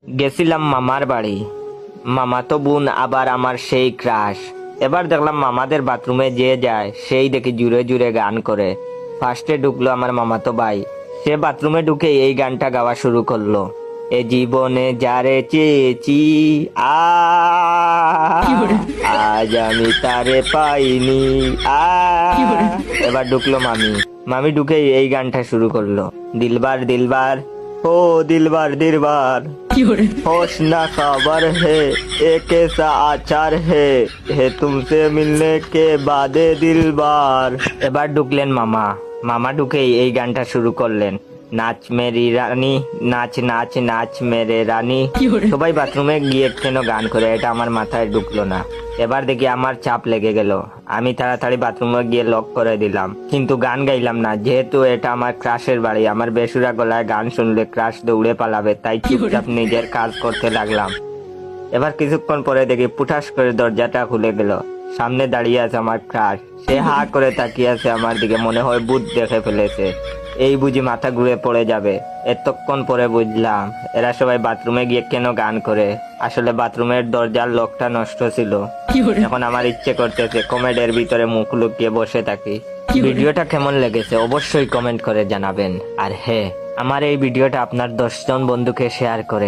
গেছিলাম মামার বাড়ি, মামাতো বোন আবার আমার সেই ক্রাশ। এবার দেখলাম মামাদের বাথরুমে যে যায় সেই দেখি জুড়ে জুড়ে গান করে। ফার্স্টে ঢুকলো আমার মামাতো ভাই, সে বাথরুমে ঢুকে এই গানটা গাওয়া শুরু করলো। এ জীবনে যারে চেয়েছি আ আজ আমি তারে পাইনি আ এবার ঢুকলো মামি, মামি ঢুকে এই গানটা শুরু করলো। দিলবার দিলবার ओ दिलबर दिलबर होश ना खबर है एक कैसा आचार है तुमसे मिलने के बाद दिलबर। এবার ঢুকলেন মামা, মামা ঢুকেই এই গানটা শুরু করলেন। নাচ মেরি রানী নাচ নাচ নাচ মেরে রানী। সবাই বাথরুমে গিয়ে কেন গান করে, এটা আমার মাথায় ঢুকলো না। এবার দেখি আমার চাপ লেগে গেল, আমি তাড়াতাড়ি বাথরুমে গিয়ে লক করে দিলাম, কিন্তু গান গাইলাম না, যেহেতু এটা আমার ক্রাশের বাড়ি। আমার বেসুরা গলায় গান শুনলে ক্রাশ দৌড়ে পালাবে, তাই চুপচাপ নিজের কাজ করতে লাগলাম। এবার কিছুক্ষণ পরে দেখি পুঠাস করে দরজাটা খুলে গেল, সামনে দাঁড়িয়ে আছে আমার ক্রাশ। সে হা করে তাকিয়ে আছে আমার দিকে, মনে হয় ভূত দেখে ফেলেছে। এই বুঝি মাথা ঘুরে পড়ে যাবে। এতক্ষণ পরে বুঝলাম এরা সবাই বাথরুমে গিয়ে কেন গান করে। আসলে বাথরুমের দরজার লকটা নষ্ট ছিল। এখন আমার ইচ্ছে করতেছে কমেডের ভিতরে মুখ লুকিয়ে বসে থাকি। ভিডিওটা কেমন লেগেছে অবশ্যই কমেন্ট করে জানাবেন। আর হ্যাঁ, আমার এই ভিডিওটা আপনার 10 জন বন্ধুকে শেয়ার করে